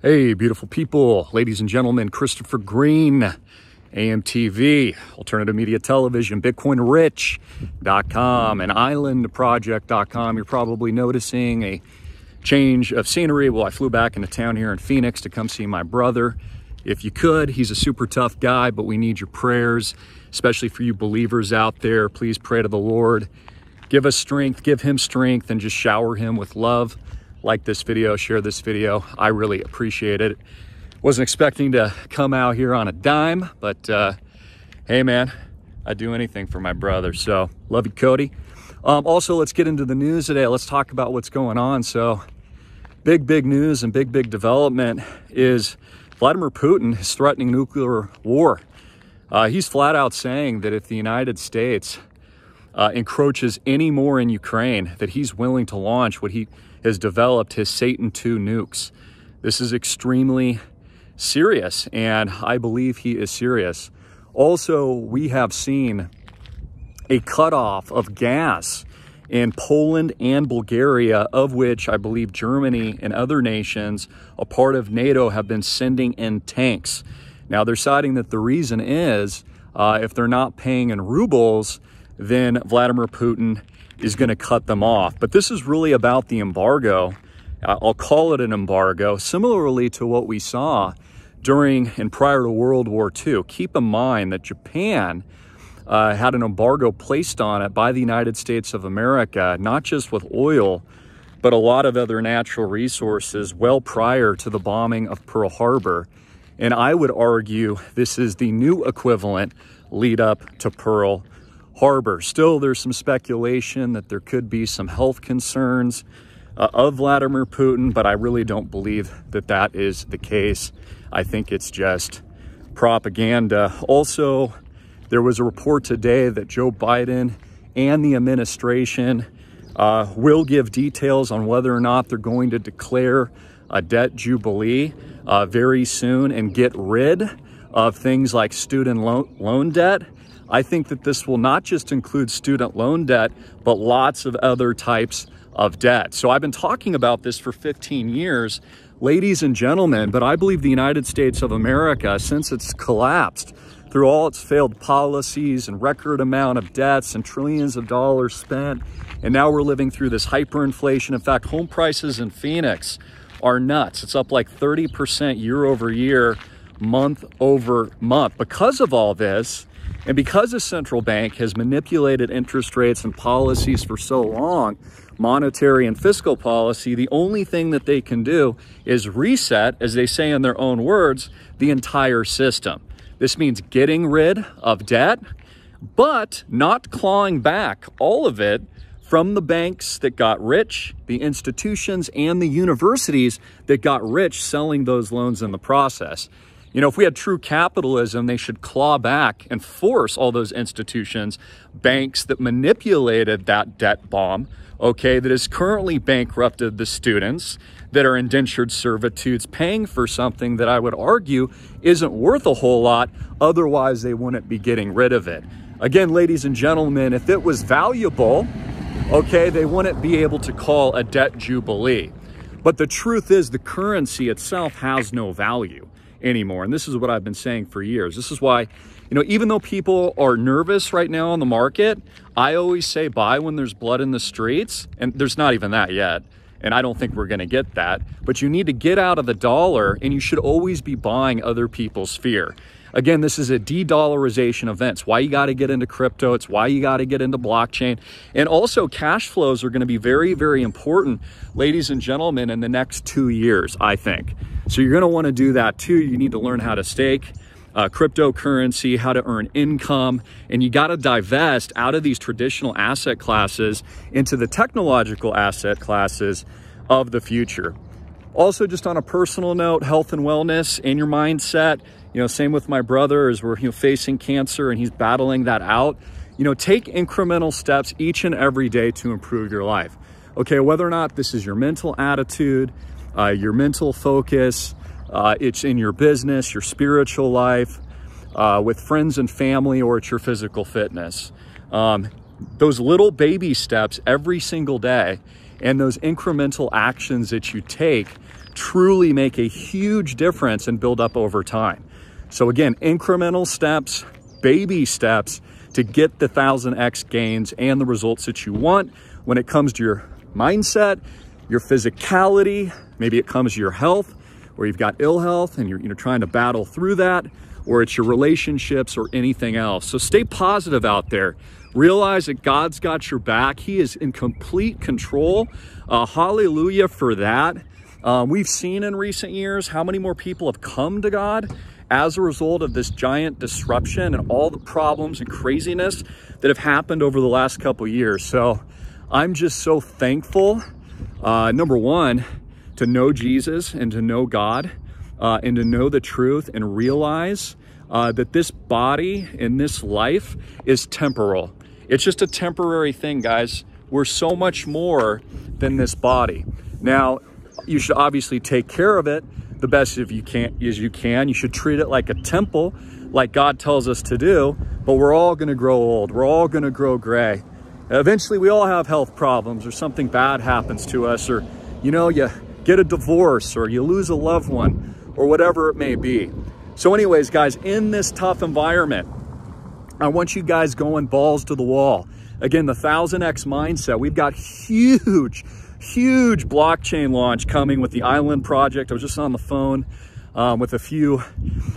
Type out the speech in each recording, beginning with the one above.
Hey, beautiful people, ladies and gentlemen, Christopher Greene, AMTV, Alternative Media Television, BitcoinRichcom, and IslandProject.com. You're probably noticing a change of scenery. Well, I flew back into town here in Phoenix to come see my brother. If you could, he's a super tough guy, but we need your prayers, especially for you believers out there. Please pray to the Lord. Give us strength, give him strength, and just shower him with love. Like this video, share this video. I really appreciate it. Wasn't expecting to come out here on a dime, but hey man, I'd do anything for my brother. So love you, Cody. Also, let's get into the news today. Let's talk about what's going on. So big news and big development is Vladimir Putin is threatening nuclear war. He's flat out saying that if the United States encroaches any more in Ukraine, that he's willing to launch what he has developed, his Satan II nukes. This is extremely serious, and I believe he is serious. Also, we have seen a cutoff of gas in Poland and Bulgaria, of which I believe Germany and other nations, a part of NATO, have been sending in tanks. Now, they're citing that the reason is if they're not paying in rubles, then Vladimir Putin is going to cut them off. But this is really about the embargo. I'll call it an embargo, similarly to what we saw during and prior to World War II. Keep in mind that Japan had an embargo placed on it by the United States of America, not just with oil, but a lot of other natural resources well prior to the bombing of Pearl Harbor. And I would argue this is the new equivalent lead up to Pearl Harbor. Still, there's some speculation that there could be some health concerns of Vladimir Putin, but I really don't believe that that is the case. I think it's just propaganda. Also, there was a report today that Joe Biden and the administration will give details on whether or not they're going to declare a debt jubilee very soon and get rid of things like student loan debt. I think that this will not just include student loan debt, but lots of other types of debt. So I've been talking about this for 15 years, ladies and gentlemen, but I believe the United States of America, since it's collapsed through all its failed policies and record amount of debts and trillions of dollars spent, and now we're living through this hyperinflation. In fact, home prices in Phoenix are nuts. It's up like 30% year over year, month over month. Because of all this, and because the central bank has manipulated interest rates and policies for so long, monetary and fiscal policy, the only thing that they can do is reset, as they say in their own words, the entire system. This means getting rid of debt, but not clawing back all of it from the banks that got rich, the institutions, and the universities that got rich selling those loans in the process. You know, if we had true capitalism, they should claw back and force all those institutions, banks that manipulated that debt bomb, okay, that has currently bankrupted the students that are indentured servitudes, paying for something that I would argue isn't worth a whole lot. Otherwise, they wouldn't be getting rid of it. Again, ladies and gentlemen, if it was valuable, okay, they wouldn't be able to call a debt jubilee. But the truth is the currency itself has no value anymore. And this is what I've been saying for years. This is why, you know, even though people are nervous right now on the market, I always say buy when there's blood in the streets. And there's not even that yet. And I don't think we're going to get that. But you need to get out of the dollar, and you should always be buying other people's fear. Again, this is a de-dollarization event. It's why you got to get into crypto. It's why you got to get into blockchain. And also, cash flows are going to be very important, ladies and gentlemen, in the next 2 years, I think. So you're going to want to do that too. You need to learn how to stake cryptocurrency, how to earn income, and you got to divest out of these traditional asset classes into the technological asset classes of the future. Also, just on a personal note, health and wellness and your mindset, you know, same with my brother as we're facing cancer and he's battling that out. You know, take incremental steps each and every day to improve your life. Okay, whether or not this is your mental attitude, your mental focus, it's in your business, your spiritual life, with friends and family, or it's your physical fitness. Those little baby steps every single day and those incremental actions that you take truly make a huge difference and build up over time. So again, incremental steps, baby steps to get the 1000x gains and the results that you want when it comes to your mindset, your physicality, maybe it comes to your health, or you've got ill health and you're trying to battle through that, or it's your relationships or anything else. So stay positive out there. Realize that God's got your back. He is in complete control. Hallelujah for that. We've seen in recent years how many more people have come to God as a result of this giant disruption and all the problems and craziness that have happened over the last couple of years. So I'm just so thankful, number one, to know Jesus and to know God and to know the truth and realize that this body in this life is temporal. It's just a temporary thing, guys. We're so much more than this body. Now, you should obviously take care of it the best as you can. You should treat it like a temple, like God tells us to do, but we're all gonna grow old. We're all gonna grow gray. Eventually, we all have health problems or something bad happens to us, or you get a divorce or you lose a loved one or whatever it may be. So anyways, guys, in this tough environment, I want you guys going balls to the wall. Again, the 1000x mindset. We've got huge blockchain launch coming with the Island Project. I was just on the phone with a few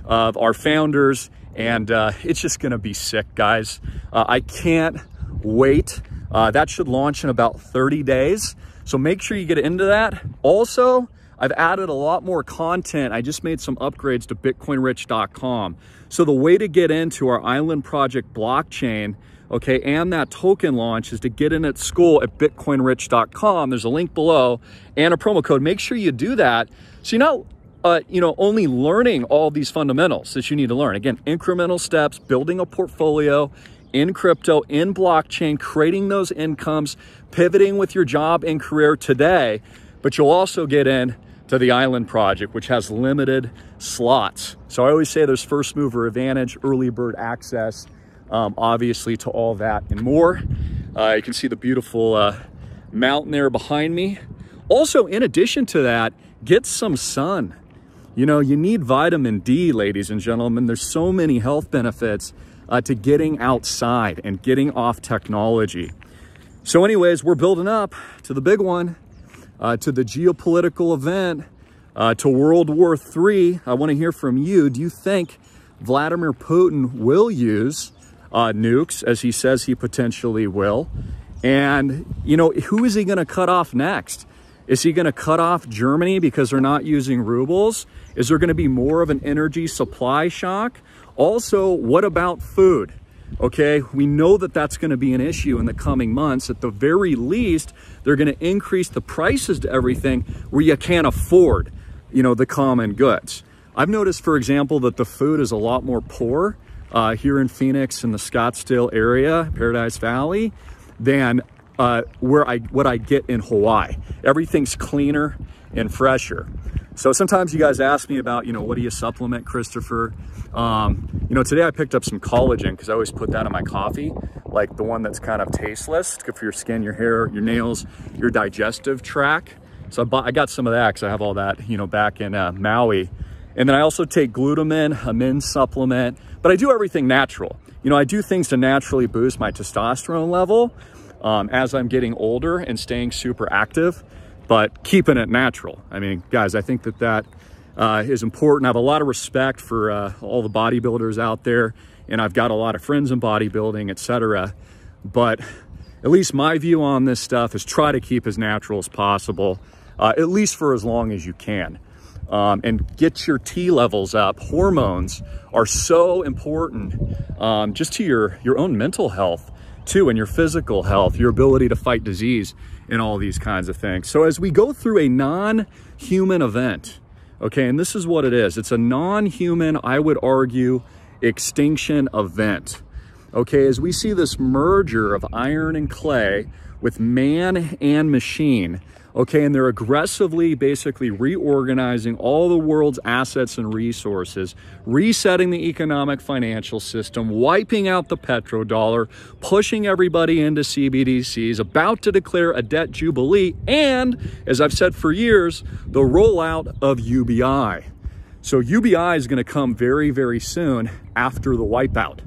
of our founders, and it's just gonna be sick, guys. I can't wait. That should launch in about 30 days. So make sure you get into that. Also, I've added a lot more content. I just made some upgrades to BitcoinRich.com. So the way to get into our Island Project blockchain, okay, and that token launch is to get in at school at BitcoinRich.com. There's a link below and a promo code. Make sure you do that. So you're not, only learning all these fundamentals that you need to learn. Again, incremental steps, building a portfolio in crypto, in blockchain, creating those incomes, pivoting with your job and career today, but you'll also get in to the Island Project, which has limited slots. So I always say there's first mover advantage, early bird access, obviously to all that and more. You can see the beautiful mountain there behind me. Also, in addition to that, get some sun. You need vitamin D, ladies and gentlemen. There's so many health benefits to getting outside and getting off technology. So anyways, we're building up to the big one, to the geopolitical event, to World War III. I want to hear from you. Do you think Vladimir Putin will use nukes, as he says he potentially will? And, who is he going to cut off next? Is he going to cut off Germany because they're not using rubles? Is there going to be more of an energy supply shock? Also, what about food? Okay, we know that that's going to be an issue in the coming months. At the very least, they're going to increase the prices to everything where you can't afford, the common goods. I've noticed, for example, that the food is a lot more poor here in Phoenix in the Scottsdale area, Paradise Valley, than what I get in Hawaii. Everything's cleaner and fresher. So sometimes you guys ask me about, what do you supplement, Christopher? Today I picked up some collagen because I always put that in my coffee, like the one that's kind of tasteless. It's good for your skin, your hair, your nails, your digestive tract. So I got some of that because I have all that, back in Maui. And then I also take glutamine, a men's supplement, but I do everything natural. I do things to naturally boost my testosterone level as I'm getting older and staying super active, but keeping it natural. I mean, guys, I think that is important. I have a lot of respect for all the bodybuilders out there, and I've got a lot of friends in bodybuilding, etc. But at least my view on this stuff is try to keep as natural as possible, at least for as long as you can. And get your T levels up. Hormones are so important just to your own mental health too, and your physical health, your ability to fight disease and all these kinds of things. So as we go through a non-human event, okay, and this is what it is. It's a non-human, I would argue, extinction event. Okay, as we see this merger of iron and clay with man and machine, Okay, and they're aggressively basically reorganizing all the world's assets and resources, resetting the economic financial system, wiping out the petrodollar, pushing everybody into CBDCs, about to declare a debt jubilee, and, as I've said for years, the rollout of UBI. So UBI is going to come very, very soon after the wipeout.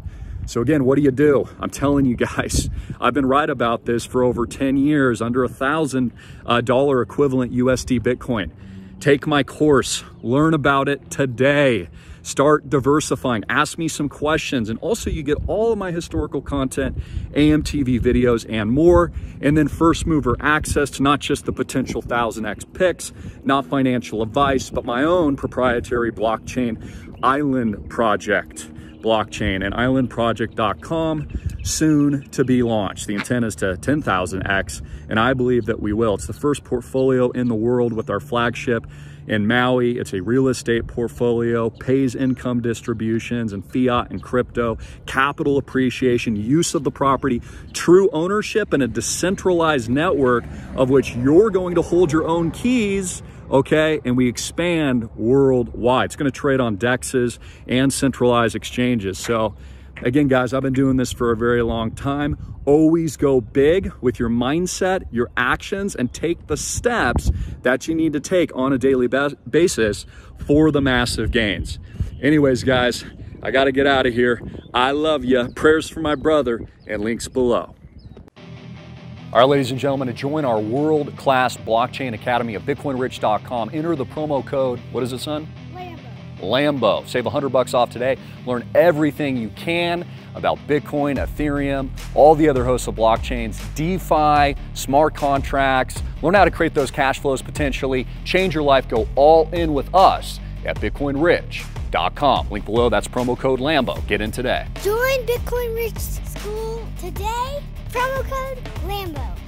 So again, what do? I'm telling you guys, I've been right about this for over 10 years, under $1,000 equivalent USD Bitcoin. Take my course, learn about it today. Start diversifying, ask me some questions, and also you get all of my historical content, AMTV videos, and more. And then first mover access to not just the potential 1000x picks, not financial advice, but my own proprietary blockchain island project blockchain, and islandproject.com, soon to be launched. The intent is to 10,000x, and I believe that we will. It's the first portfolio in the world with our flagship in Maui. It's a real estate portfolio, pays income distributions and fiat and crypto, capital appreciation, use of the property, true ownership, and a decentralized network of which you're going to hold your own keys. Okay, and we expand worldwide. It's going to trade on DEXs and centralized exchanges. So again, guys, I've been doing this for a very long time. Always go big with your mindset, your actions, and take the steps that you need to take on a daily basis for the massive gains. Anyways, guys, I got to get out of here. I love you. Prayers for my brother, and links below. All right, ladies and gentlemen, to join our world-class blockchain academy at BitcoinRich.com, enter the promo code, what is it, son? Lambo. Save $100 off today. Learn everything you can about Bitcoin, Ethereum, all the other hosts of blockchains, DeFi, smart contracts. Learn how to create those cash flows potentially. Change your life. Go all in with us at BitcoinRich.com. Link below. That's promo code Lambo. Get in today. Join Bitcoin Rich School today. Promo code Lambo.